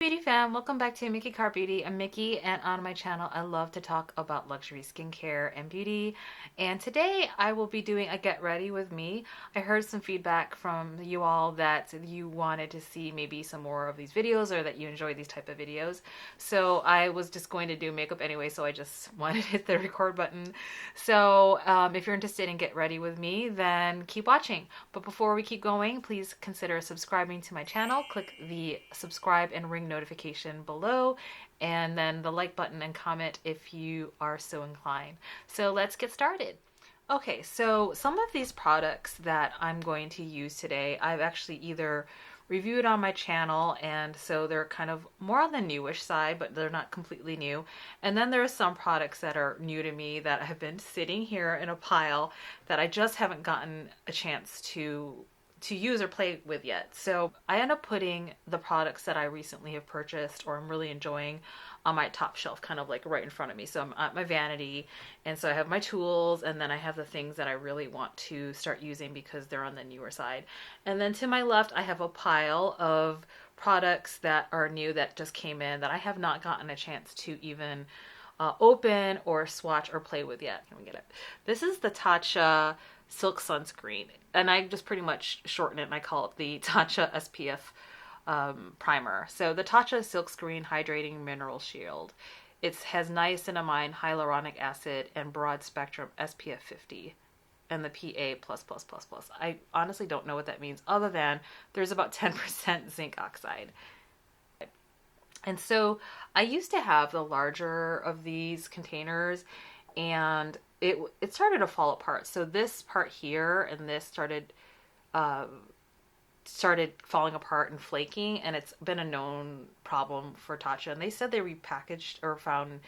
beauty fam, welcome back to MikiCarrBeauty. I'm Miki, and on my channel I love to talk about luxury skincare and beauty, and today I will be doing a get ready with me. I heard some feedback from you all that you wanted to see maybe some more of these videos, or that you enjoy these type of videos, so I was just going to do makeup anyway, so I just wanted to hit the record button. So if you're interested in get ready with me, then keep watching. But before we keep going, please consider subscribing to my channel. Click the subscribe and ring notification below, and then the like button, and comment if you are so inclined. So let's get started. Okay, so some of these products that I'm going to use today, I've actually either reviewed on my channel, and so they're kind of more on the newish side, but they're not completely new. And then there are some products that are new to me that have been sitting here in a pile that I just haven't gotten a chance to use or play with yet. So I end up putting the products that I recently have purchased or I'm really enjoying on my top shelf, kind of like right in front of me. So I'm at my vanity, and so I have my tools, and then I have the things that I really want to start using because they're on the newer side. And then to my left, I have a pile of products that are new that just came in that I have not gotten a chance to even open or swatch or play with yet. Let me get it. This is the Tatcha Silk Sunscreen, and I just pretty much shorten it and I call it the Tatcha SPF primer. So the Tatcha Silk Screen Hydrating Mineral Shield. It has niacinamide, hyaluronic acid, and broad spectrum SPF 50, and the PA++++. I honestly don't know what that means, other than there's about 10% zinc oxide. And so I used to have the larger of these containers, and it started to fall apart. So this part here and this started falling apart and flaking, and it's been a known problem for Tatcha. And they said they repackaged or found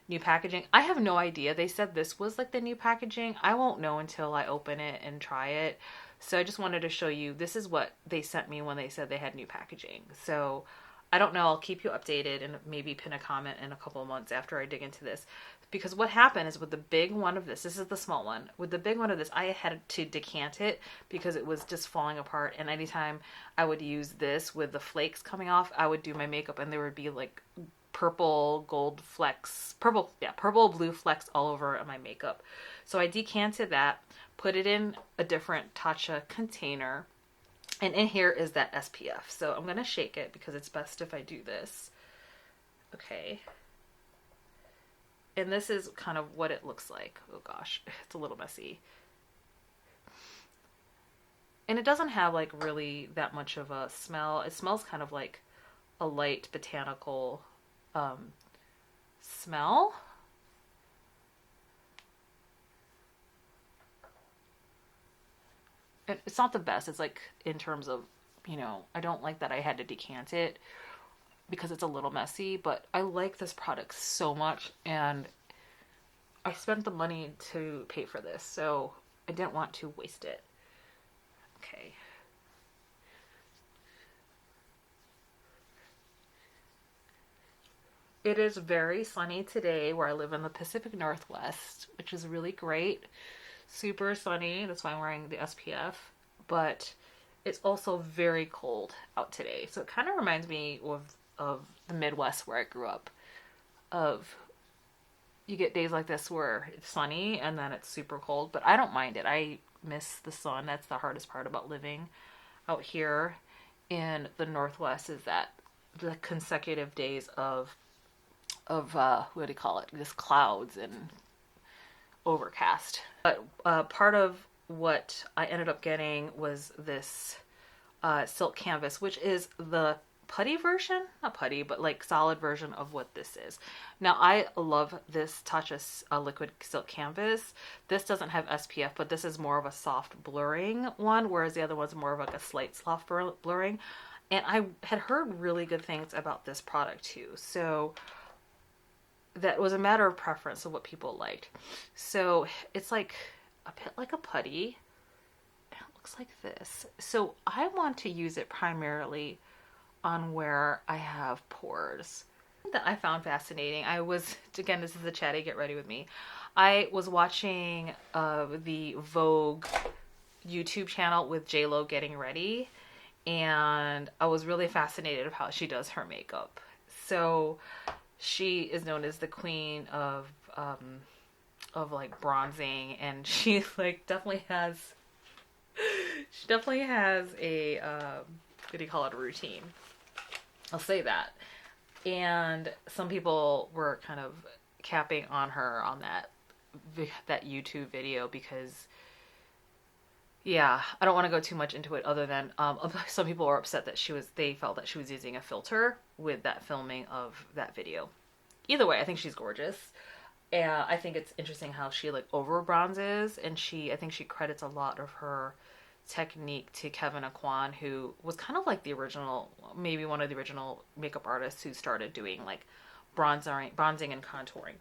new packaging. I have no idea. They said this was like the new packaging. I won't know until I open it and try it. So I just wanted to show you, this is what they sent me when they said they had new packaging. So I don't know, I'll keep you updated and maybe pin a comment in a couple of months after I dig into this. Because what happened is with the big one of this is the small one, with the big one of this, I had to decant it because it was just falling apart. And anytime I would use this with the flakes coming off, I would do my makeup and there would be like purple gold flecks, purple blue flecks all over my makeup. So I decanted that, put it in a different Tatcha container, and in here is that SPF. So I'm going to shake it because it's best if I do this. Okay. And this is kind of what it looks like. Oh gosh, it's a little messy. And it doesn't have like really that much of a smell. It smells kind of like a light botanical smell. It's not the best. It's like, in terms of, you know, I don't like that I had to decant it because it's a little messy, but I like this product so much, and I spent the money to pay for this, so I didn't want to waste it. Okay. It is very sunny today where I live in the Pacific Northwest, which is really great. Super sunny, that's why I'm wearing the SPF, but it's also very cold out today. So it kind of reminds me of the Midwest where I grew up. You get days like this where it's sunny and then it's super cold, but I don't mind it. I miss the sun. That's the hardest part about living out here in the Northwest, is that the consecutive days of what do you call it? Just clouds and overcast. But part of what I ended up getting was this silk canvas, which is the putty version, not putty, but like solid version of what this is. Now I love this Tatcha liquid silk canvas. This doesn't have SPF, but this is more of a soft blurring one, whereas the other one's more of like a slight soft blurring. And I had heard really good things about this product too. So that was a matter of preference of what people liked. So it's like a bit like a putty. It looks like this. So I want to use it primarily on where I have pores. That I found fascinating. I was, again, this is the chatty get ready with me. I was watching the Vogue YouTube channel with JLo getting ready, and I was really fascinated with how she does her makeup. So she is known as the queen of like bronzing, and she like definitely has a what do you call it, a routine. I'll say that. And some people were kind of capping on her on that YouTube video because, yeah, I don't want to go too much into it other than some people were upset that they felt that she was using a filter with that filming of that video. Either way, I think she's gorgeous. And I think it's interesting how she like over bronzes, and I think she credits a lot of her technique to Kevin Aquan, who was kind of like the original, maybe one of the original makeup artists who started doing like bronzing and contouring.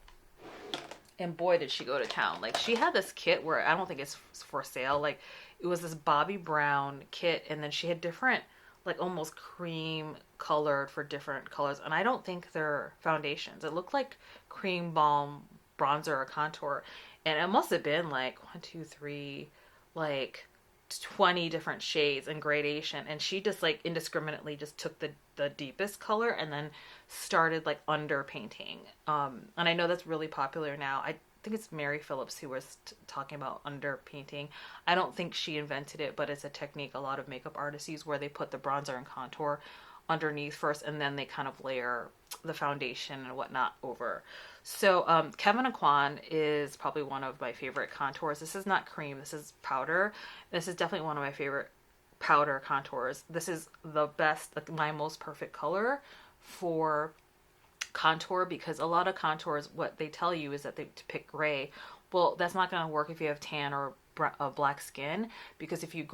And boy, did she go to town. Like, she had this kit where I don't think it's for sale. Like, it was this Bobbi Brown kit, and then she had different, like, almost cream colored for different colors. And I don't think they're foundations. It looked like cream balm bronzer or contour. And it must have been like 1, 2, 3, like 20 different shades and gradation, and she just like indiscriminately just took the deepest color and then started like under painting. And I know that's really popular now. I think it's Mary Phillips who was talking about under painting. I don't think she invented it, but it's a technique a lot of makeup artists use where they put the bronzer and contour underneath first, and then they kind of layer the foundation and whatnot over. So Kevin Aquan is probably one of my favorite contours. This is not cream, this is powder. This is definitely one of my favorite powder contours. This is the best, like my most perfect color for contour, because a lot of contours, what they tell you is that to pick gray. Well, that's not going to work if you have tan or black skin, because if you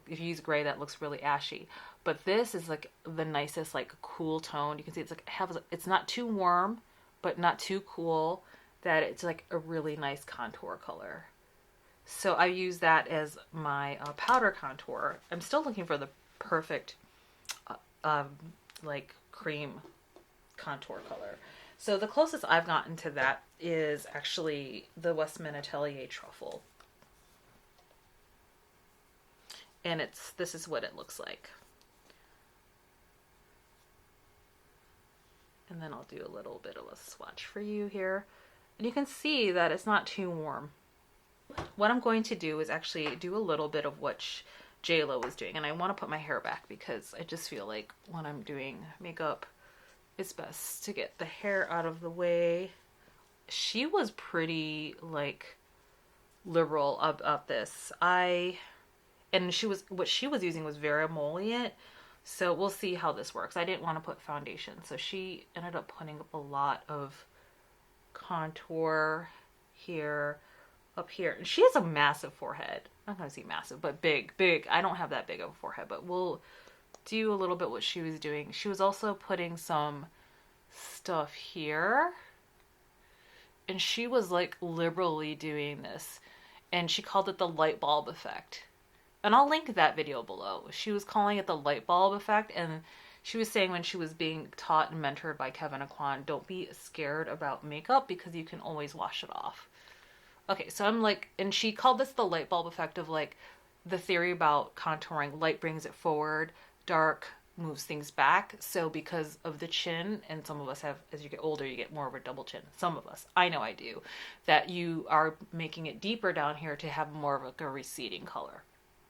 use gray, that looks really ashy. But this is like the nicest, like cool tone. You can see it's like it's not too warm, but not too cool, that it's like a really nice contour color. So I use that as my powder contour. I'm still looking for the perfect like cream contour color. So the closest I've gotten to that is actually the Westman Atelier Truffle. And this is what it looks like. And then I'll do a little bit of a swatch for you here. And you can see that it's not too warm. What I'm going to do is actually do a little bit of what JLo was doing. And I want to put my hair back because I just feel like when I'm doing makeup, it's best to get the hair out of the way. She was pretty like liberal about this. What she was using was very emollient. So we'll see how this works. I didn't want to put foundation, so she ended up putting up a lot of contour here, up here. And she has a massive forehead. I'm not going to say massive, but big. I don't have that big of a forehead, but we'll do a little bit what she was doing. She was also putting some stuff here. And she was like liberally doing this. And she called it the light bulb effect. And I'll link that video below. She was calling it the light bulb effect, and she was saying when she was being taught and mentored by Kevin Aquan, don't be scared about makeup because you can always wash it off. Okay, so I'm like, and she called this the light bulb effect of like the theory about contouring. Light brings it forward, dark moves things back. So because of the chin, and some of us have, as you get older, you get more of a double chin. Some of us, I know I do, that you are making it deeper down here to have more of like a receding color.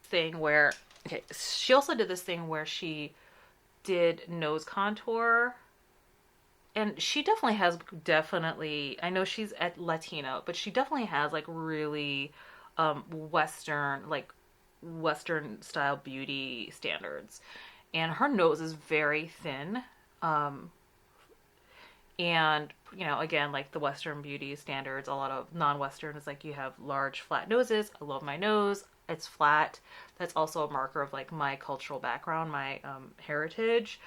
Thing where, okay, she also did this thing where she did nose contour, and she definitely has I know she's at Latina, but she definitely has like really Western style beauty standards, and her nose is very thin, and you know, again, like the Western beauty standards, a lot of non-Western is like you have large flat noses. I love my nose. It's flat. That's also a marker of like my cultural background, my heritage.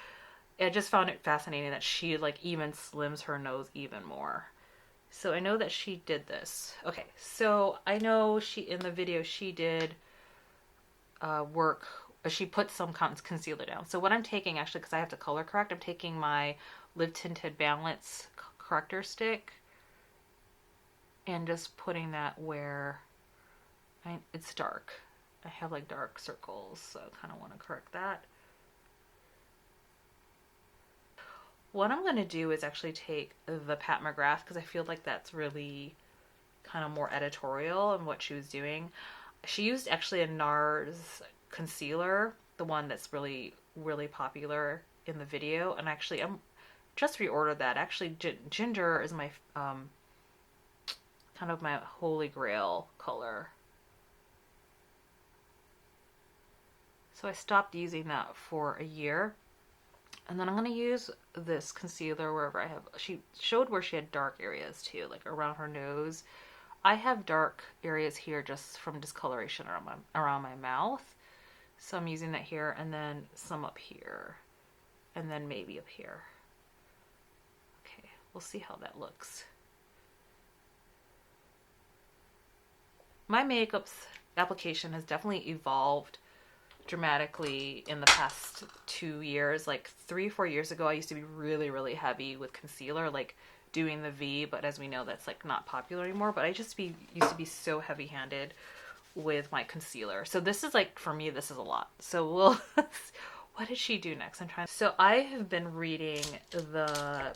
I just found it fascinating that she like even slims her nose even more. So I know that she did this. Okay, so I know in the video she did work. She put some concealer down. So what I'm taking, actually, because I have to color correct, I'm taking my Live Tinted Balance corrector stick and just putting that where it's dark. I have like dark circles, so I kind of want to correct that. what I'm going to do is actually take the Pat McGrath, because I feel like that's really kind of more editorial in what she was doing. She used actually a NARS concealer, the one that's really, really popular in the video. And actually, I'm just reordered that. Actually, ginger is my kind of my holy grail color. So I stopped using that for a year. And then I'm going to use this concealer wherever I have. She showed where she had dark areas too, like around her nose. I have dark areas here just from discoloration around my mouth. So I'm using that here, and then some up here, and then maybe up here. Okay, we'll see how that looks. My makeup application has definitely evolved dramatically in the past 2 years. Like 3-4 years ago, I used to be really, really heavy with concealer, like doing the V, but as we know, that's like not popular anymore. But I used to be so heavy-handed with my concealer. So this is like, for me, this is a lot. So we'll what did she do next? So I have been reading the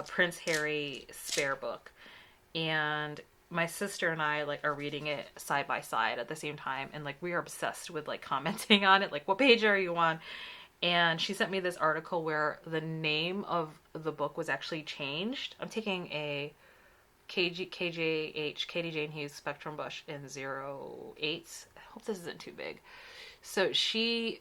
Prince Harry Spare book, and my sister and I like are reading it side by side at the same time, and like we are obsessed with like commenting on it, like what page are you on? And she sent me this article where the name of the book was actually changed. I'm taking a Katie Jane Hughes Spectrum brush in 08. I hope this isn't too big. So she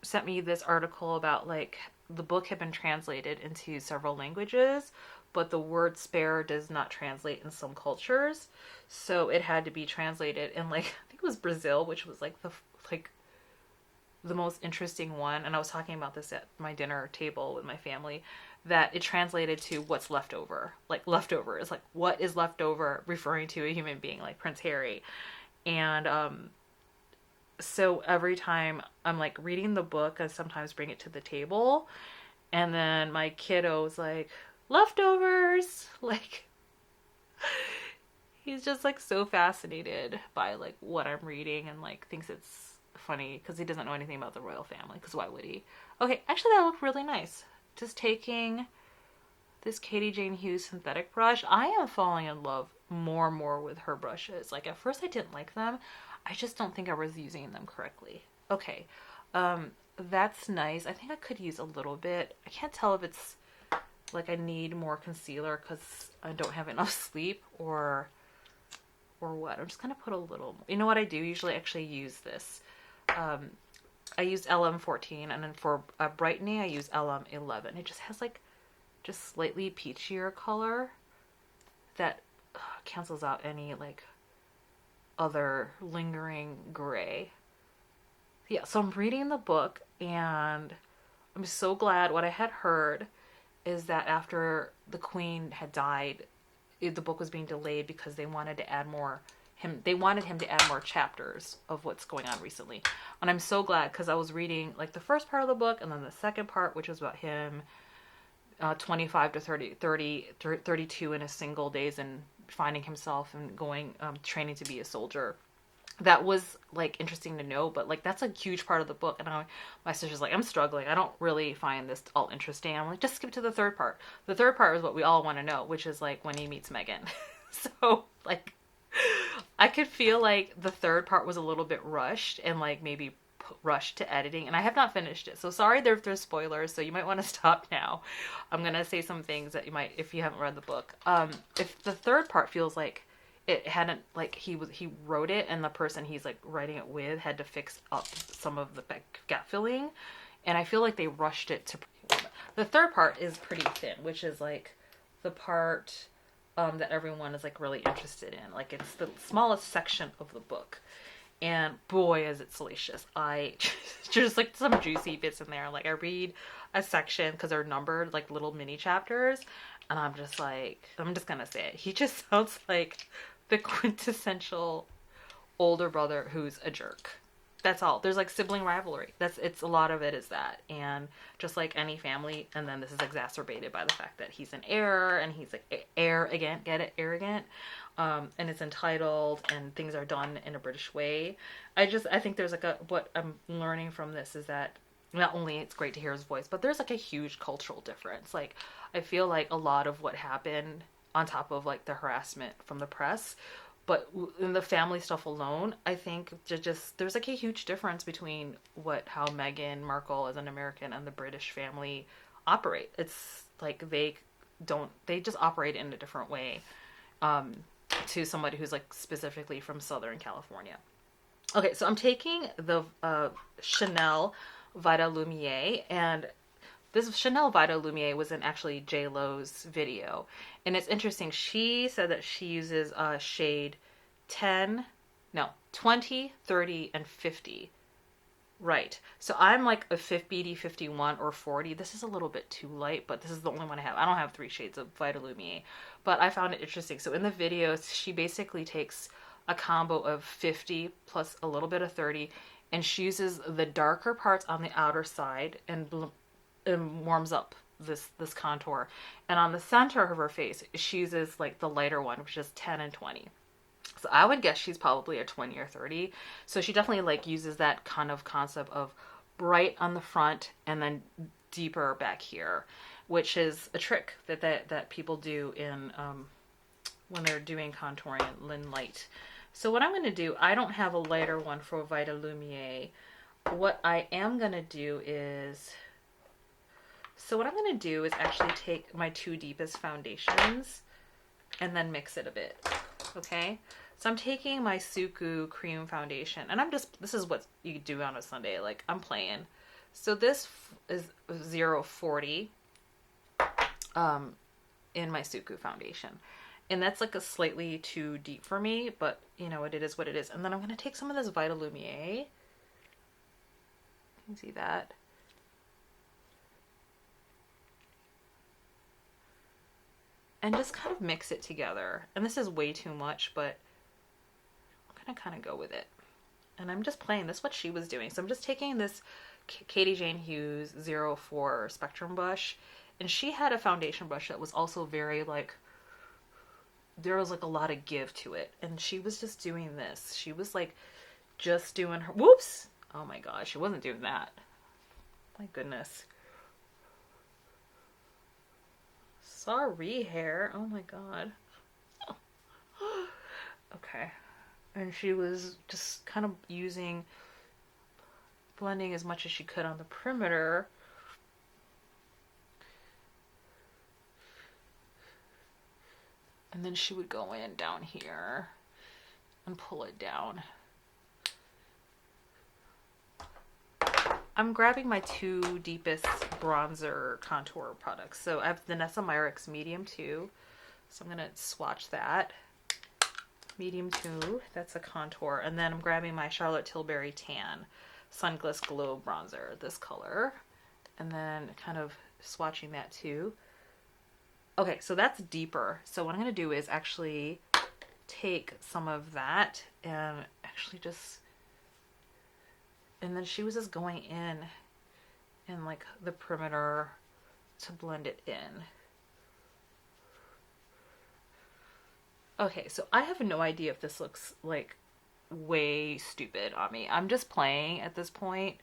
sent me this article about like the book had been translated into several languages, but the word spare does not translate in some cultures. So it had to be translated in like, I think it was Brazil, which was like the most interesting one. And I was talking about this at my dinner table with my family, that it translated to what's left over. Like leftover is like what is left over, referring to a human being like Prince Harry. And so every time I'm like reading the book, I sometimes bring it to the table, and then my kiddo's like, leftovers, like he's just like so fascinated by like what I'm reading, and like thinks it's funny because he doesn't know anything about the royal family, because why would he? Okay, actually that looked really nice. Just taking this Katie Jane Hughes synthetic brush. I am falling in love more and more with her brushes. Like at first I didn't like them. I just don't think I was using them correctly. Okay, that's nice. I think I could use a little bit. I can't tell if it's like I need more concealer because I don't have enough sleep or what. I'm just gonna put a little. You know what I do usually? Actually use this. I use LM14, and then for brightening I use LM11. It just has like just slightly peachier color that cancels out any like other lingering gray. Yeah, so I'm reading the book, and I'm so glad. What I had heard is that after the Queen had died, the book was being delayed because they wanted to add more they wanted him to add more chapters of what's going on recently. And I'm so glad, because I was reading like the first part of the book and then the second part, which was about him 25 to 32 in his single days and finding himself and going training to be a soldier. That was like interesting to know, but like that's a huge part of the book. And my sister's like, I'm struggling, I don't really find this all interesting. I'm like, just skip to the third part. The third part is what we all want to know, which is like when he meets Meghan. So like I could feel like the third part was a little bit rushed and like maybe rushed to editing, and I have not finished it. So sorry if there's spoilers, so you might want to stop now. I'm going to say some things that you might, if you haven't read the book. If the third part feels like it hadn't, like he wrote it and the person he's like writing it with had to fix up some of the gap filling, and I feel like they rushed it to. The third part is pretty thin, which is like the part that everyone is like really interested in. Like it's the smallest section of the book, and boy is it salacious. I just like some juicy bits in there. Like I read a section because they're numbered like little mini chapters, and I'm just like, I'm just gonna say it, he just sounds like the quintessential older brother who's a jerk. That's all. There's like sibling rivalry. It's a lot of it is that. And just like any family, and then this is exacerbated by the fact that he's an heir, and he's like arrogant, get it? Arrogant. And it's entitled, and things are done in a British way. I think there's like what I'm learning from this is that not only it's great to hear his voice, but there's like a huge cultural difference. Like, I feel like a lot of what happened on top of like the harassment from the press, but in the family stuff alone, I think just there's like a huge difference between how Meghan Markle as an American and the British family operate. It's like they just operate in a different way to somebody who's like specifically from Southern California. Okay, so I'm taking the Chanel Vita Lumiere, and this Chanel Vita Lumiere was in actually JLo's video. And it's interesting. She said that she uses shade 10, no, 20, 30, and 50. Right. So I'm like a BD 51 or 40. This is a little bit too light, but this is the only one I have. I don't have 3 shades of Vita Lumiere, but I found it interesting. So in the video, she basically takes a combo of 50 plus a little bit of 30, and she uses the darker parts on the outer side and warms up this contour. And on the center of her face, she uses like the lighter one, which is 10 and 20. So I would guess she's probably a 20 or 30. So she definitely like uses that kind of concept of bright on the front and then deeper back here, which is a trick that people do in when they're doing contouring in light. So what I'm going to do, I don't have a lighter one for Vita Lumiere. What I am going to do is, actually take my 2 deepest foundations and then mix it a bit. Okay? So I'm taking my Suku cream foundation, and this is what you do on a Sunday. Like, I'm playing. So this is 040 in my Suku foundation. And that's like a slightly too deep for me, but you know, it is what it is. And then I'm going to take some of this Vita Lumiere. You can see that. And just kind of mix it together. And this is way too much, but I'm going to kind of go with it. And I'm just playing. This is what she was doing. So I'm just taking this Katie Jane Hughes 04 Spectrum brush. And she had a foundation brush that was also very like, there was like a lot of give to it, and she was just doing this. She was like just doing her, whoops, oh my gosh, she wasn't doing that. My goodness. Sorry, hair. Oh my god. Okay. And she was just kind of blending as much as she could on the perimeter. And then she would go in down here and pull it down. I'm grabbing my 2 deepest bronzer contour products. So I have the Nessa Myricks Medium 2. So I'm going to swatch that. Medium 2, that's a contour. And then I'm grabbing my Charlotte Tilbury Tan Sunglass Glow Bronzer, this color. And then kind of swatching that too. Okay, so that's deeper. So what I'm going to do is actually take some of that and actually just, and then she was just going in like the perimeter to blend it in. Okay, so I have no idea if this looks like way stupid on me. I'm just playing at this point.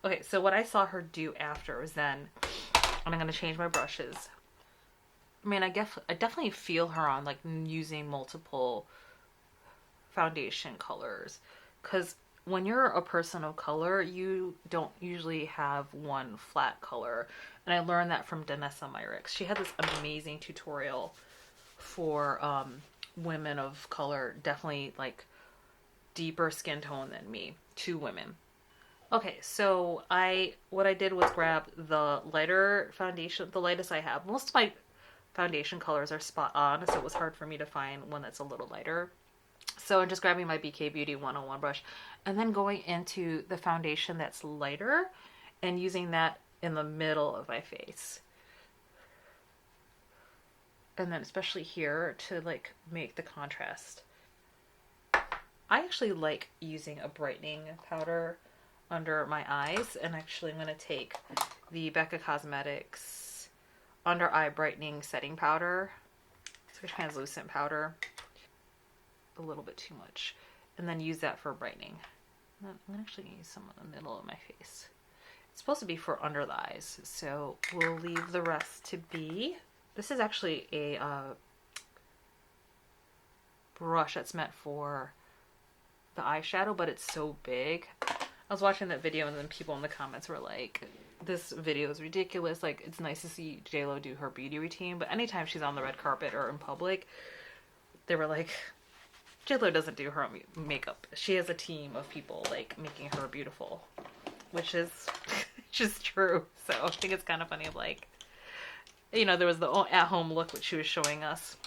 Okay, so what I saw her do after was then, and I'm going to change my brushes. I mean, I definitely feel her on like using multiple foundation colors, because when you're a person of color, you don't usually have one flat color. And I learned that from Danessa Myricks. She had this amazing tutorial for women of color, definitely like deeper skin tone than me, 2 women. Okay, so what I did was grab the lighter foundation, the lightest I have. Most of my foundation colors are spot on, so it was hard for me to find one that's a little lighter. So I'm just grabbing my BK Beauty 101 brush and then going into the foundation that's lighter and using that in the middle of my face. And then especially here to like make the contrast. I actually like using a brightening powder under my eyes, and actually I'm going to take the Becca Cosmetics Under Eye Brightening Setting Powder. It's a translucent powder. A little bit too much. And then use that for brightening. I'm gonna actually use some in the middle of my face. It's supposed to be for under the eyes, so we'll leave the rest to be. This is actually a brush that's meant for the eyeshadow, but it's so big. I was watching that video and then people in the comments were like, this video is ridiculous. Like, it's nice to see JLo do her beauty routine, but anytime she's on the red carpet or in public, they were like, JLo doesn't do her own makeup. She has a team of people like making her beautiful, which is just true. So I think it's kind of funny. Like, you know, there was the at-home look which she was showing us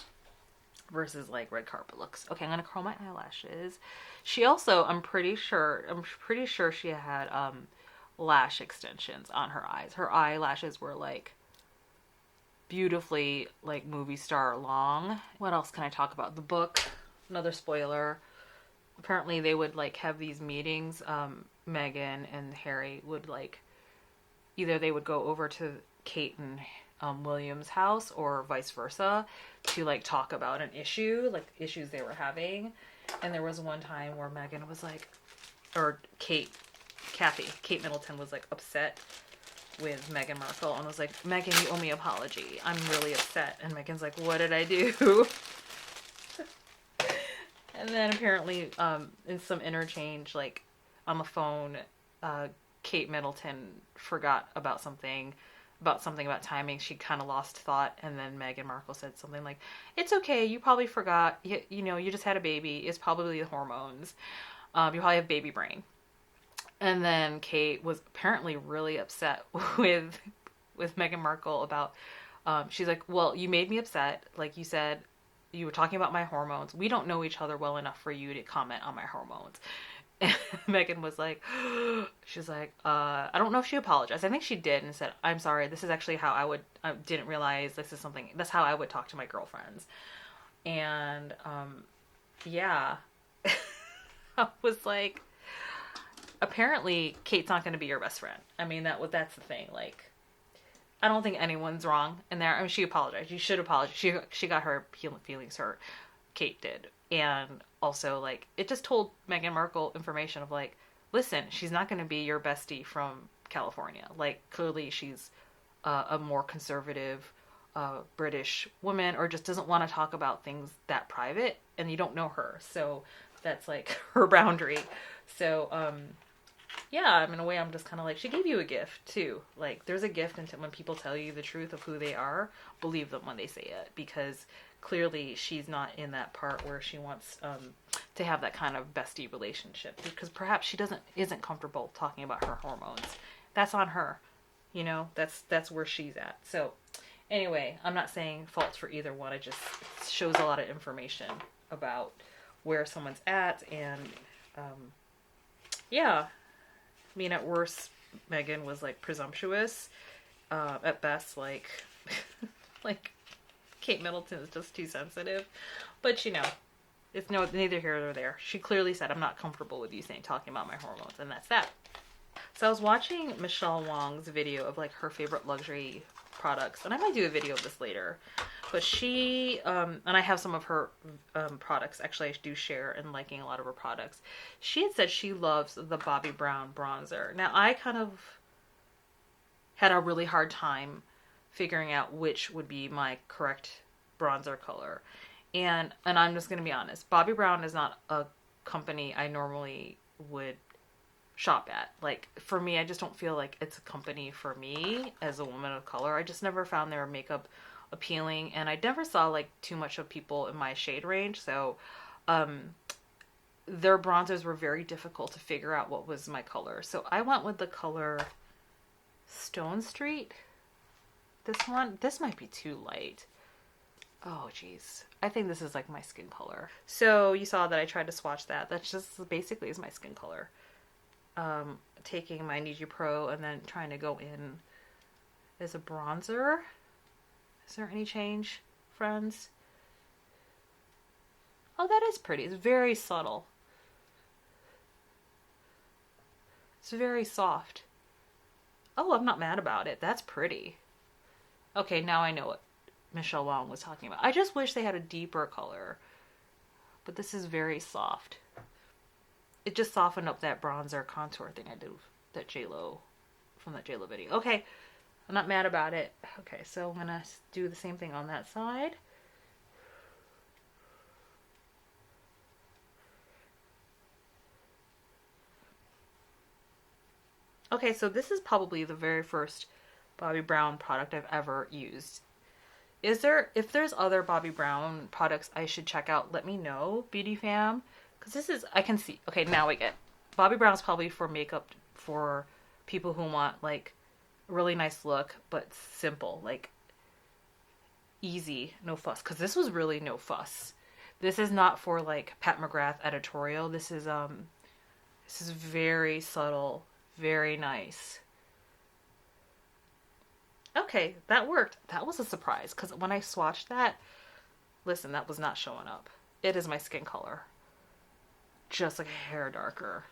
versus like red carpet looks. Okay, I'm gonna curl my eyelashes. She also, I'm pretty sure she had lash extensions on her eyes. Her eyelashes were like beautifully like movie star long. What else can I talk about? The book, another spoiler. Apparently they would like have these meetings. Meghan and Harry would like, either they would go over to Kate and William's house or vice versa to like talk about an issue, like issues they were having. And there was one time where Meghan was like, or Kate Middleton was like upset with Meghan Markle and was like, Meghan, you owe me an apology. I'm really upset. And Meghan's like, what did I do? And then apparently in some interchange, like on the phone, Kate Middleton forgot about something about timing. She kind of lost thought, and then Meghan Markle said something like, it's okay, you probably forgot, you know, you just had a baby, it's probably the hormones, you probably have baby brain. And then Kate was apparently really upset with Meghan Markle about, she's like, well, you made me upset, like you said, you were talking about my hormones, we don't know each other well enough for you to comment on my hormones. And Meghan was like, she's like, I don't know if she apologized. I think she did and said, I'm sorry, this is actually how I didn't realize this is something, that's how I would talk to my girlfriends. And, yeah, I was like, apparently Kate's not going to be your best friend. I mean, that's the thing. Like, I don't think anyone's wrong in there. I mean, she apologized. You should apologize. She got her feelings hurt. Kate did. And also, like, it just told Meghan Markle information of, like, listen, she's not going to be your bestie from California. Like, clearly she's a more conservative British woman, or just doesn't want to talk about things that private, and you don't know her. So that's, like, her boundary. So, yeah, I mean, in a way, I'm just kind of like, she gave you a gift, too. Like, there's a gift until when people tell you the truth of who they are, believe them when they say it, because clearly she's not in that part where she wants to have that kind of bestie relationship, because perhaps she isn't comfortable talking about her hormones. That's on her, you know, that's where she's at. So anyway, I'm not saying faults for either one. It just shows a lot of information about where someone's at. And yeah, I mean, at worst, Meghan was like presumptuous. At best, like like Kate Middleton is just too sensitive. But, you know, it's neither here nor there. She clearly said, I'm not comfortable with you talking about my hormones, and that's that. So I was watching Michele Wang's video of, like, her favorite luxury products, and I might do a video of this later. But she, and I have some of her products. Actually, I do share in liking a lot of her products. She had said she loves the Bobbi Brown bronzer. Now, I kind of had a really hard time figuring out which would be my correct bronzer color. And I'm just going to be honest. Bobbi Brown is not a company I normally would shop at. Like, for me, I just don't feel like it's a company for me as a woman of color. I just never found their makeup appealing, and I never saw like too much of people in my shade range. So their bronzers were very difficult to figure out what was my color. So I went with the color Stone Street. This might be too light. Oh, geez. I think this is like my skin color. So you saw that I tried to swatch that. That's just basically is my skin color. Taking my Niji Pro and then trying to go in as a bronzer. Is there any change, friends? Oh, that is pretty. It's very subtle. It's very soft. Oh, I'm not mad about it. That's pretty. Okay, now I know what Michele Wang was talking about. I just wish they had a deeper color. But this is very soft. it just softened up that bronzer contour thing I did with that JLo, from that JLo video. Okay, I'm not mad about it. Okay, so I'm gonna do the same thing on that side. Okay, so this is probably the very first Bobbi Brown product I've ever used. If there's other Bobbi Brown products I should check out, let me know, beauty fam. Because this is, I can see, okay, now I get, Bobbi Brown's probably for makeup for people who want like a really nice look, but simple, like easy, no fuss. Because this was really no fuss. This is not for like Pat McGrath editorial. This is very subtle, very nice. Okay, that worked. That was a surprise because when I swatched that, listen, that was not showing up. It is my skin color, just like a hair darker.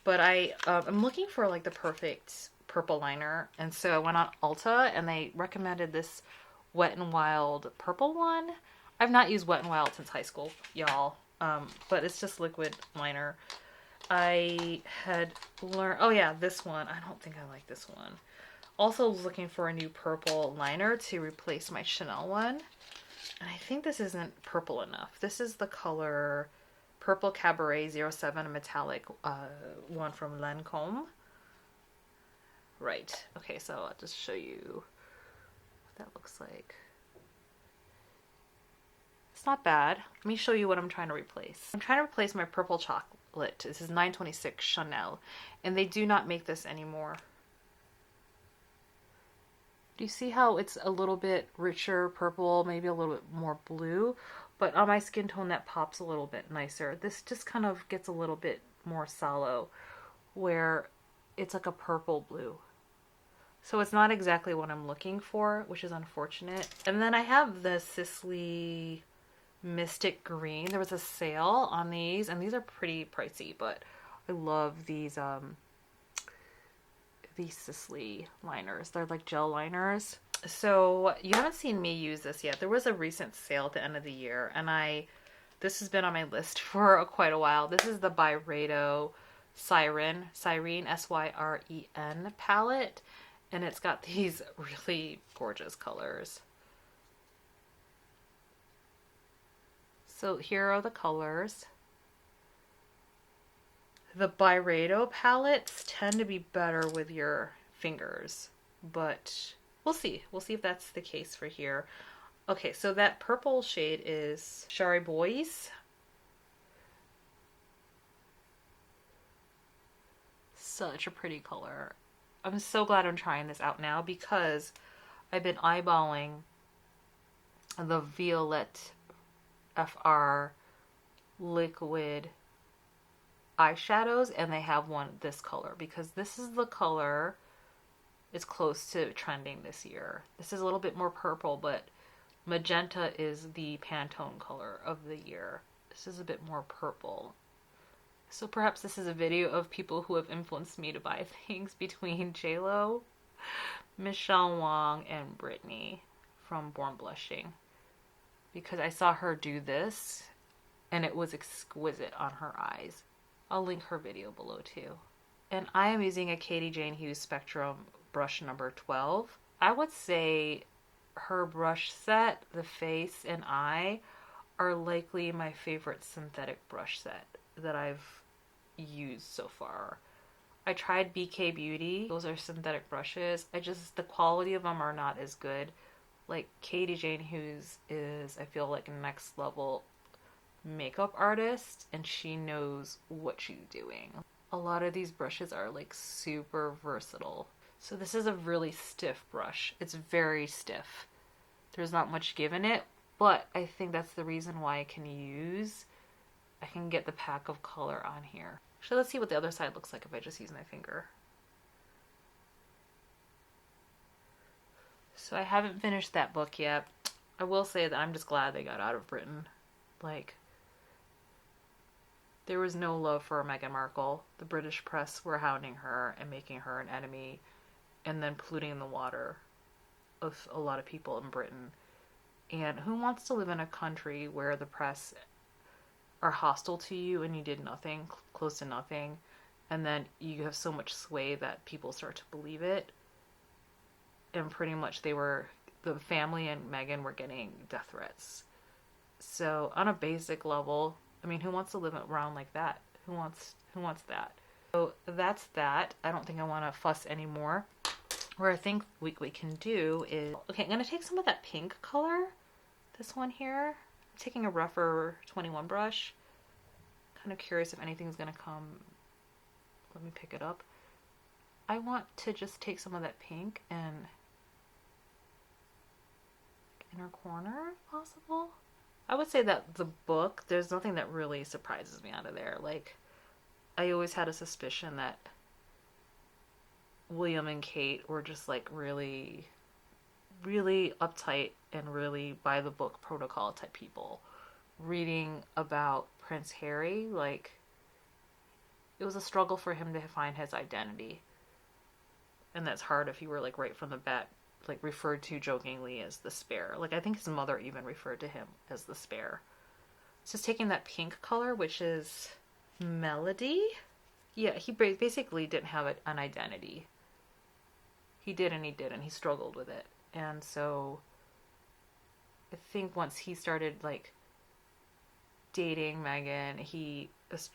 But I'm looking for like the perfect purple liner, and so I went on Ulta and they recommended this Wet n Wild purple one. I've not used Wet n Wild since high school, y'all, but it's just liquid liner. I had learned, oh yeah, this one. I don't think I like this one. Also was looking for a new purple liner to replace my Chanel one. And I think this isn't purple enough. This is the color Purple Cabaret 07, a metallic one from Lancome. Right. Okay, so I'll just show you what that looks like. It's not bad. Let me show you what I'm trying to replace. I'm trying to replace my purple chocolate. This is 926 Chanel, and they do not make this anymore. Do you see how it's a little bit richer purple, maybe a little bit more blue? But on my skin tone, that pops a little bit nicer. This just kind of gets a little bit more sallow, where it's like a purple blue. So it's not exactly what I'm looking for, which is unfortunate. And then I have the Sisley Mystic Green. There was a sale on these, and these are pretty pricey, but I love these Sisley liners. They're like gel liners. So you haven't seen me use this yet. There was a recent sale at the end of the year, and this has been on my list for quite a while. This is the BYREDO Syren Syren palette, and it's got these really gorgeous colors. So here are the colors. The BYREDO palettes tend to be better with your fingers, but we'll see. We'll see if that's the case for here. Okay, so that purple shade is Shari Boys. Such a pretty color. I'm so glad I'm trying this out now because I've been eyeballing the Violet FR liquid eyeshadows, and they have one this color because this is the color is close to trending this year. This is a little bit more purple, but magenta is the Pantone color of the year. This is a bit more purple. So perhaps this is a video of people who have influenced me to buy things between JLo, Michele Wang, and Brittany from BornBlushing, because I saw her do this and it was exquisite on her eyes. I'll link her video below too. And I am using a Katie Jane Hughes Spectrum brush number 12. I would say her brush set, the face and eye, are likely my favorite synthetic brush set that I've used so far. I tried BKBeauty. Those are synthetic brushes. The quality of them are not as good. Like Katie Jane Hughes is, I feel like, next level makeup artist, and she knows what she's doing. A lot of these brushes are like super versatile. So this is a really stiff brush. It's very stiff. There's not much give in it, but I think that's the reason why I can get the pack of color on here. So let's see what the other side looks like if I just use my finger. So I haven't finished that book yet. I will say that I'm just glad they got out of Britain. Like, there was no love for Meghan Markle. The British press were hounding her and making her an enemy, and then polluting the water of a lot of people in Britain. And who wants to live in a country where the press are hostile to you and you did nothing, close to nothing, and then you have so much sway that people start to believe it. And pretty much the family and Megan were getting death threats. So on a basic level, I mean, who wants to live around like that? Who wants that? So that's that. I don't think I want to fuss anymore. Where I think we can do is, okay, I'm going to take some of that pink color. This one here. I'm taking a rougher 21 brush. Kind of curious if anything's going to come. Let me pick it up. I want to just take some of that pink and inner corner if possible. I would say that the book, there's nothing that really surprises me out of there. Like, I always had a suspicion that William and Kate were just like really, really uptight and really by the book protocol type people. Reading about Prince Harry, like, it was a struggle for him to find his identity. And that's hard if you were like right from the bat, like referred to jokingly as the spare. Like, I think his mother even referred to him as the spare. So just taking that pink color, which is Melody. Yeah, he basically didn't have an identity. He did and he didn't. He struggled with it. And so I think once he started like dating Megan, he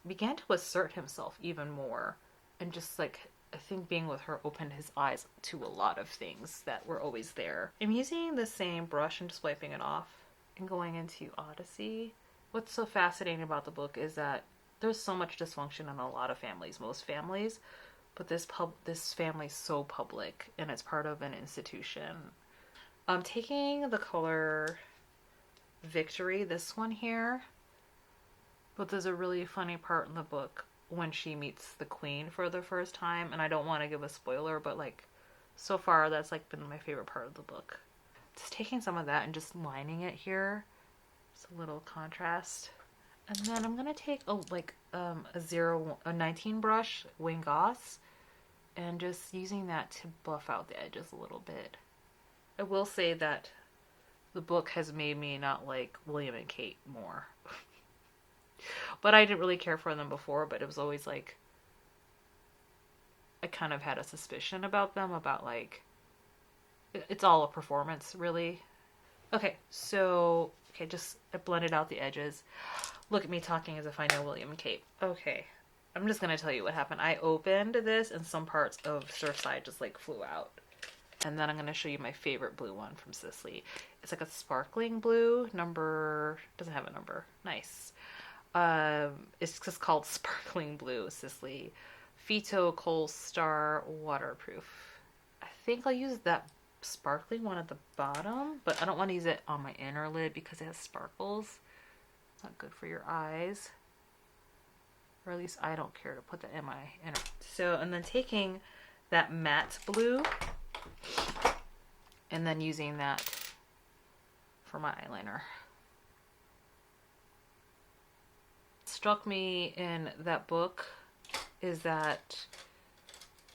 began to assert himself even more. And just like, I think being with her opened his eyes to a lot of things that were always there. I'm using the same brush and just wiping it off and going into Odyssey. What's so fascinating about the book is that there's so much dysfunction in a lot of families, most families, but this family's so public and it's part of an institution. I'm taking the color Victory, this one here, but there's a really funny part in the book when she meets the queen for the first time, and I don't want to give a spoiler, but like so far that's like been my favorite part of the book. Just taking some of that and just lining it here. It's a little contrast. And then I'm gonna take a 19 brush, Wing Goss, and just using that to buff out the edges a little bit. I will say that the book has made me not like William and Kate more. But I didn't really care for them before, but it was always like, I kind of had a suspicion about them, about like, it's all a performance, really. Okay, so, just I blended out the edges. Look at me talking as if I know William and Kate. Okay, I'm just going to tell you what happened. I opened this and some parts of Surfside just like flew out. And then I'm going to show you my favorite blue one from Sisley. It's like a sparkling blue, doesn't have a number. Nice. It's just called Sparkling Blue, Sisley. Phyto Coal Star Waterproof. I think I'll use that sparkling one at the bottom, but I don't want to use it on my inner lid because it has sparkles. Not good for your eyes. Or at least I don't care to put that in my inner. So, and then taking that matte blue and then using that for my eyeliner. Struck me in that book is that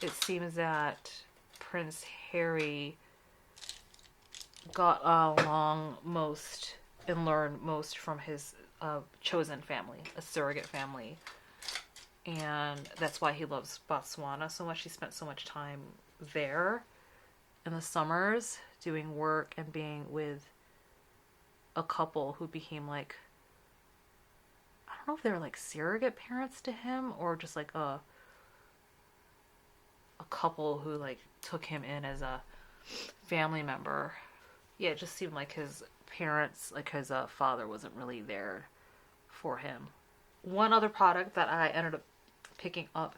it seems that Prince Harry got along most and learned most from his chosen family, a surrogate family. And that's why he loves Botswana so much. He spent so much time there in the summers doing work and being with a couple who became like, I don't know if they were like surrogate parents to him or just like a couple who like took him in as a family member. Yeah, it just seemed like his parents, like his father wasn't really there for him. One other product that I ended up picking up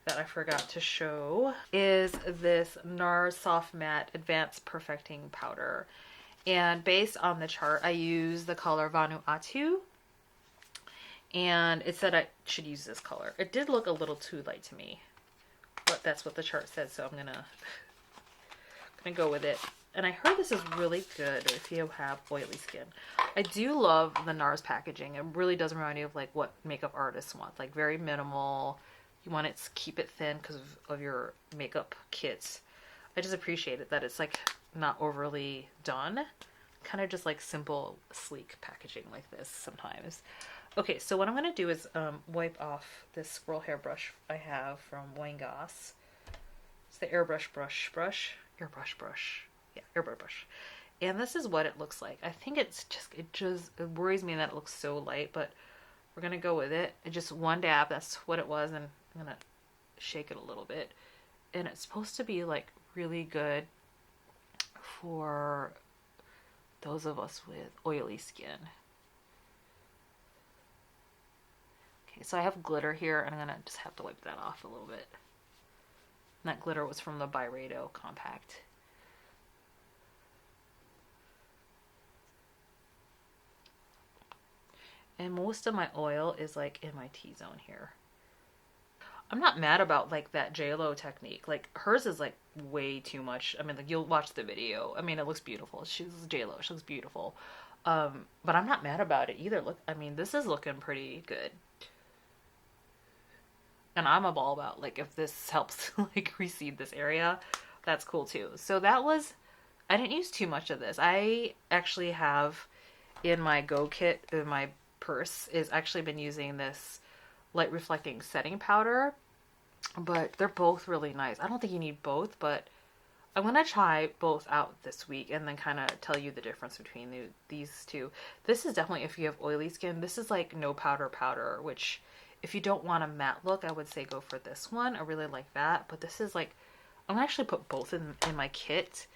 that I forgot to show is this NARS Soft Matte Advanced Perfecting Powder. And based on the chart, I use the color Vanuatu. And it said I should use this color. It did look a little too light to me, but that's what the chart said, so I'm gonna go with it. And I heard this is really good if you have oily skin. I do love the NARS packaging. It really does remind me of like what makeup artists want, like very minimal. You want it to keep it thin because of your makeup kits. I just appreciate it that it's like not overly done. Kind of just like simple, sleek packaging like this sometimes. Okay, so what I'm going to do is wipe off this squirrel hair brush I have from Wangas. It's the airbrush brush. Airbrush brush. Yeah, airbrush brush. And this is what it looks like. I think it worries me that it looks so light, but we're going to go with it. Just one dab, that's what it was, and I'm going to shake it a little bit. And it's supposed to be like really good for those of us with oily skin. Okay, so I have glitter here, and I'm going to just have to wipe that off a little bit. And that glitter was from the BYREDO compact. And most of my oil is like in my T-zone here. I'm not mad about like that JLo technique. Like hers is like way too much. I mean, like you'll watch the video. I mean, it looks beautiful. She's JLo. She looks beautiful. But I'm not mad about it either. Look, I mean, this is looking pretty good. And I'm all about like if this helps like recede this area, that's cool too. So that was, I didn't use too much of this. I actually have in my Go kit, in my purse, is actually been using this light reflecting setting powder, but they're both really nice. I don't think you need both, but I'm gonna try both out this week and then kind of tell you the difference between these two. This is definitely, if you have oily skin, this is like no powder, which if you don't want a matte look, I would say go for this one. I really like that, but this is like, I'm gonna actually put both in my kit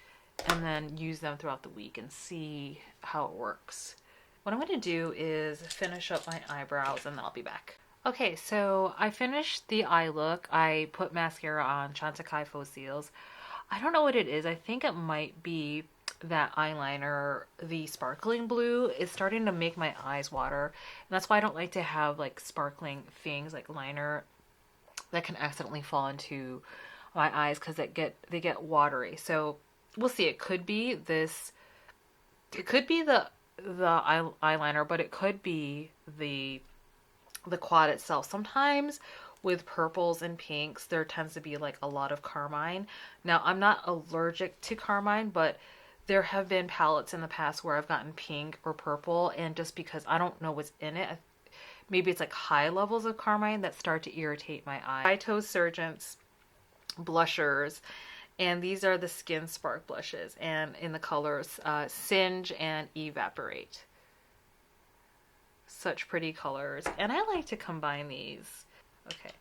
and then use them throughout the week and see how it works. What I'm going to do is finish up my eyebrows and then I'll be back. Okay, so I finished the eye look. I put mascara on Chantecaille Faux Cils. I don't know what it is. I think it might be that eyeliner, the sparkling blue, is starting to make my eyes water. And that's why I don't like to have like sparkling things like liner that can accidentally fall into my eyes because they get watery. So we'll see. It could be this. It could be the eyeliner, but it could be the quad itself. Sometimes with purples and pinks there tends to be like a lot of carmine. Now I'm not allergic to carmine, but there have been palettes in the past where I've gotten pink or purple, and just because I don't know what's in it, maybe it's like high levels of carmine that start to irritate my eye. PHYTOSURGENCE blushers, and these are the Skin Spark blushes, and in the colors Singe and Evaporate. Such pretty colors, and I like to combine these. Okay,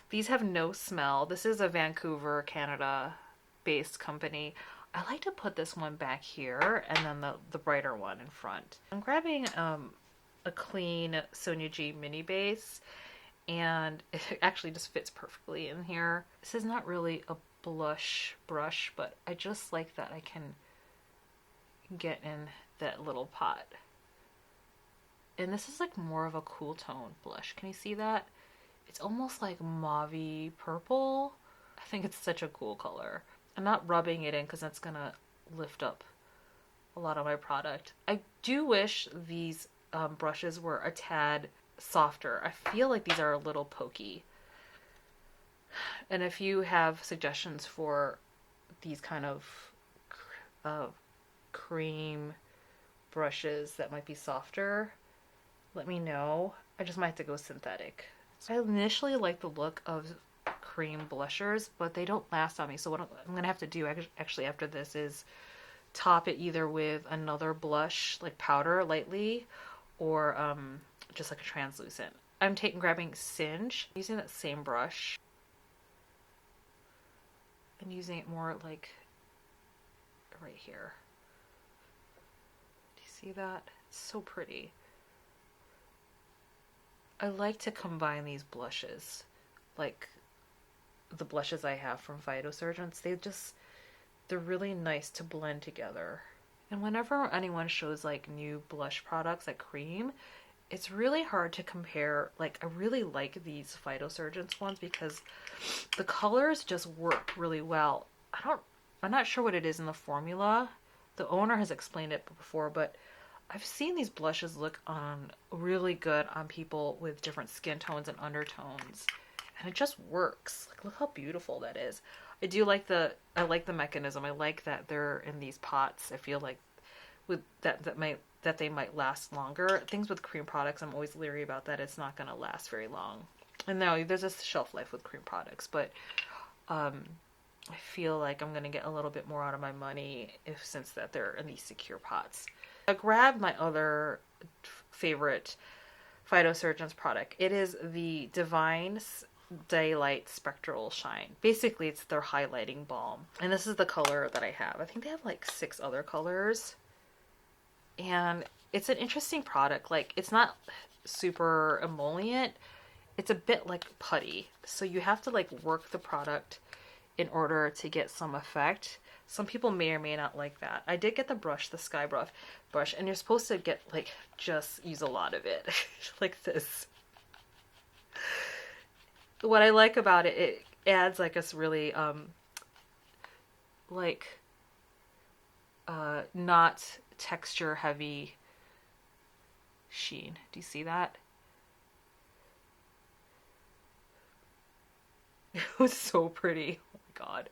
these have no smell. This is a Vancouver, Canada based company. I like to put this one back here and then the brighter one in front. I'm grabbing a clean Sonia G mini base, and it actually just fits perfectly in here. This is not really a blush brush, but I just like that I can get in that little pot. And this is like more of a cool tone blush. Can you see that? It's almost like mauve-y purple. I think it's such a cool color. I'm not rubbing it in because that's gonna lift up a lot of my product. I do wish these brushes were a tad softer. I feel like these are a little pokey. And if you have suggestions for these kind of cream brushes that might be softer, let me know. I just might have to go synthetic. So I initially like the look of cream blushers, but they don't last on me. So what I'm gonna have to do actually after this is top it either with another blush, like powder lightly, or just like a translucent. I'm grabbing Singe, using that same brush, and using it more like right here. Do you see that? It's so pretty. I like to combine these blushes, like the blushes I have from PHYTOSURGENCE. They're really nice to blend together. And whenever anyone shows like new blush products like cream, it's really hard to compare. Like I really like these PHYTOSURGENCE ones because the colors just work really well. I'm not sure what it is in the formula. The owner has explained it before, but I've seen these blushes look really good on people with different skin tones and undertones, and it just works. Like, look how beautiful that is. I like the mechanism. I like that they're in these pots. I feel like with that that they might last longer. Things with cream products, I'm always leery about that. It's not going to last very long. And no, there's a shelf life with cream products, but I feel like I'm going to get a little bit more out of my money since that they're in these secure pots. I grabbed my other favorite PHYTOSURGENCE product. It is the Divine Daylight Spectral Shine. Basically, it's their highlighting balm. And this is the color that I have. I think they have like 6 other colors. And it's an interesting product. Like, it's not super emollient. It's a bit like putty. So you have to like work the product in order to get some effect. Some people may or may not like that. I did get the brush, the Sky brush, and you're supposed to get like, just use a lot of it. Like this. What I like about it, it adds like this really, not texture heavy sheen. Do you see that? It was so pretty. Oh my god.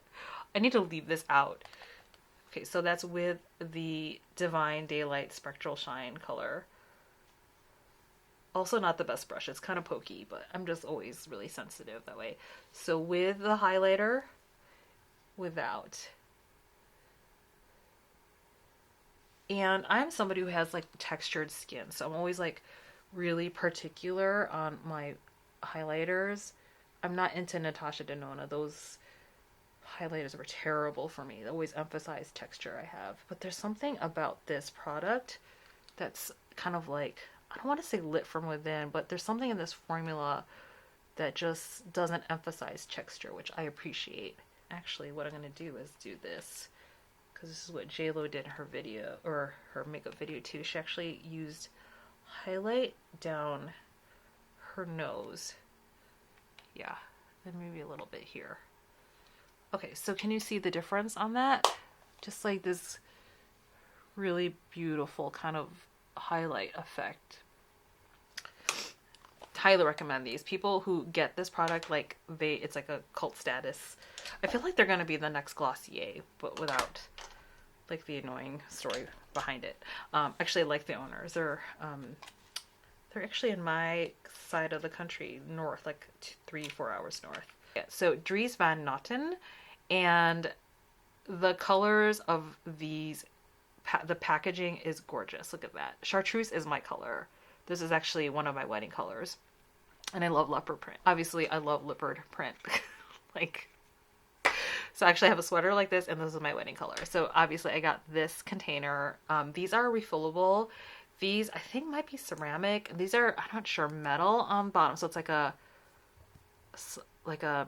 I need to leave this out. Okay, so that's with the Divine Daylight Spectral Shine color. Also not the best brush. It's kind of pokey, but I'm just always really sensitive that way. So with the highlighter, without. And I'm somebody who has like textured skin, so I'm always like really particular on my highlighters. I'm not into Natasha Denona. Those highlighters were terrible for me. They always emphasize texture I have. But there's something about this product that's kind of like, I don't want to say lit from within, but there's something in this formula that just doesn't emphasize texture, which I appreciate. Actually, what I'm going to do is do this, because this is what JLo did in her video, or her makeup video too. She actually used highlight down her nose. Yeah, and maybe a little bit here. Okay, so can you see the difference on that? Just like this really beautiful kind of highlight effect. Highly recommend these. People who get this product, like it's like a cult status. I feel like they're going to be the next Glossier, but without like the annoying story behind it. Actually, I like the owners. They're actually in my side of the country, north, like 3-4 hours north. Yeah, so DRIES Van Noten, and the colors of these, the packaging is gorgeous. Look at that. Chartreuse is my color. This is actually one of my wedding colors. And I love leopard print. Obviously, I love leopard print. Like, so I actually have a sweater like this, and this is my wedding color. So obviously I got this container. These are refillable. These I think might be ceramic. These are, I'm not sure, metal on the bottom. So it's like a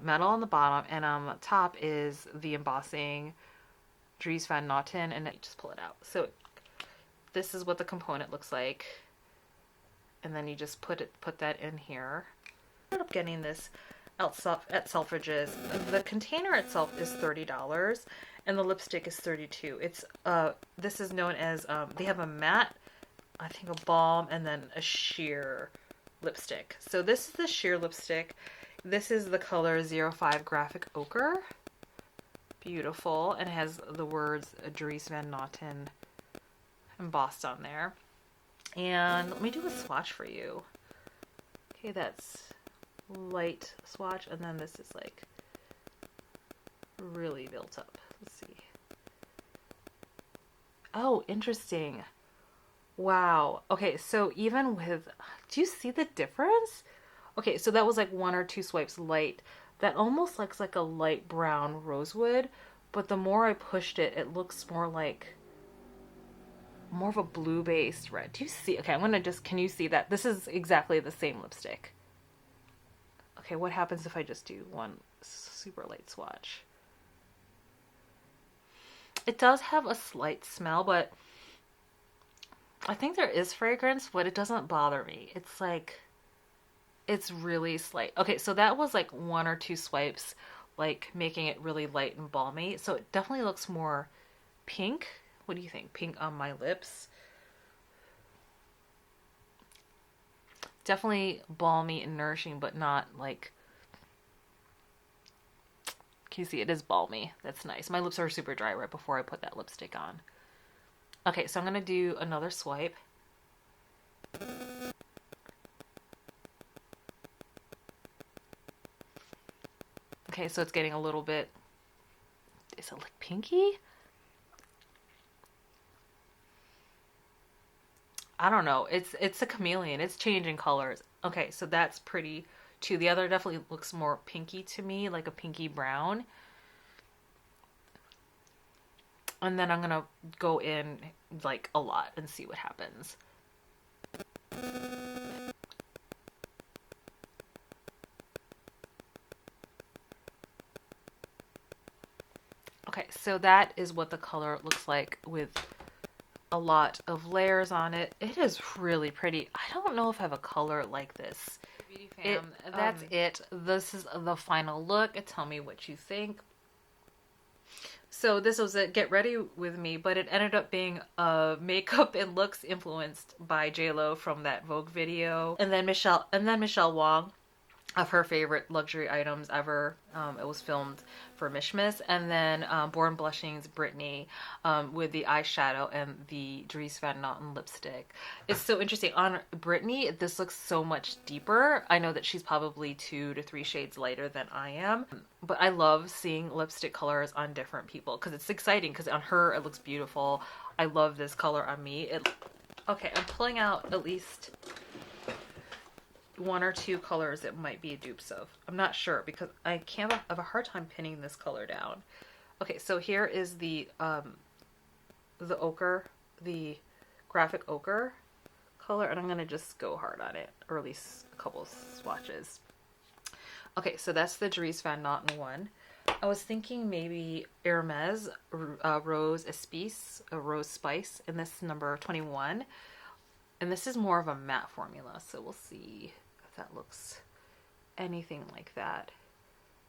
metal on the bottom, and on the top is the embossing DRIES Van Noten, and then you just pull it out. So this is what the component looks like. And then you just put that in here. I ended up getting this at Selfridges. The container itself is $30, and the lipstick is $32. It's this is known as they have a matte, I think a balm, and then a sheer lipstick. So this is the sheer lipstick. This is the color 05 Graphic Ochre. Beautiful, and it has the words DRIES Van Noten embossed on there. And let me do a swatch for you. Okay, that's light swatch, and then this is like really built up. Let's see. Oh, interesting. Wow. Okay, so even with, do you see the difference? Okay, so that was like 1 or 2 swipes light. That almost looks like a light brown rosewood, but the more I pushed it, it looks more like more of a blue based red. Do you see? Okay, I'm gonna just, can you see that? This is exactly the same lipstick. Okay, what happens if I just do one super light swatch? It does have a slight smell, but I think there is fragrance, but it doesn't bother me. It's like, it's really slight. Okay, so that was like 1 or 2 swipes, like making it really light and balmy. So it definitely looks more pink. What do you think? Pink on my lips. Definitely balmy and nourishing, but not like, can you see it is balmy? That's nice. My lips are super dry right before I put that lipstick on. Okay, so I'm going to do another swipe. Okay, so it's getting a little bit, is it like pinky? I don't know. It's a chameleon. It's changing colors. Okay, so that's pretty too. The other definitely looks more pinky to me, like a pinky brown. And then I'm gonna go in like a lot and see what happens. Okay, so that is what the color looks like with a lot of layers on it. It is really pretty. I don't know if I have a color like this. Beauty fam, that's it. This is the final look. Tell me what you think. So this was a get ready with me, but it ended up being makeup and looks influenced by JLo from that Vogue video, and then Michele Wang of her favorite luxury items ever. It was filmed for Mishmas, and then BornBlushing's Brittany with the eyeshadow and the DRIES Van Noten lipstick. It's so interesting. On Brittany, this looks so much deeper. I know that she's probably 2 to 3 shades lighter than I am, but I love seeing lipstick colors on different people because it's exciting, because on her it looks beautiful. I love this color on me. Okay, I'm pulling out at least 1 or 2 colors it might be dupes of. I'm not sure because I have a hard time pinning this color down. Okay, so here is the ochre, the graphic ochre color, and I'm gonna just go hard on it, or at least a couple swatches. Okay, so that's the DRIES Van Noten one. I was thinking maybe Hermes Rose Espice, a Rose Spice, and this is number 21. And this is more of a matte formula, so we'll see if that looks anything like that.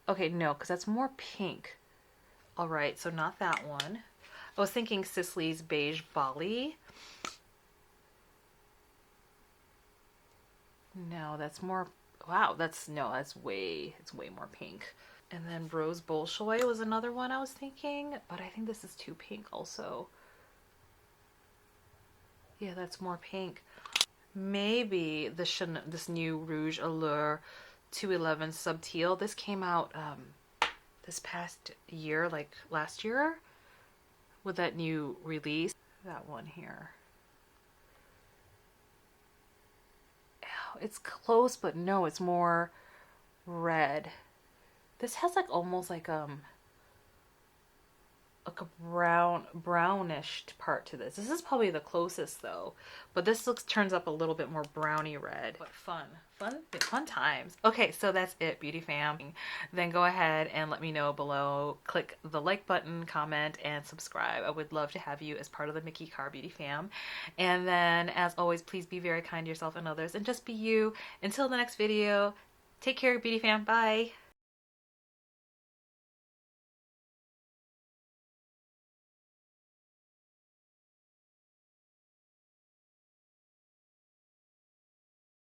Okay, no, because that's more pink. All right, so not that one. I was thinking Sisley's Beige Bali. No, that's more, wow, it's way more pink. And then Rose Bolshoi was another one I was thinking, but I think this is too pink also. Yeah, that's more pink. Maybe this new Rouge Allure 211 Subtil. This came out this past year, like last year, with that new release. That one here. Ow, it's close, but no, it's more red. This has like almost like a brownish part to this. This is probably the closest though, but this turns up a little bit more browny red. But fun times. Okay, so that's it, beauty fam. Then go ahead and let me know below. Click the like button, comment, and subscribe. I would love to have you as part of the MikiCarrBeauty fam. And then, as always, please be very kind to yourself and others, and just be you. Until the next video, take care, beauty fam. Bye.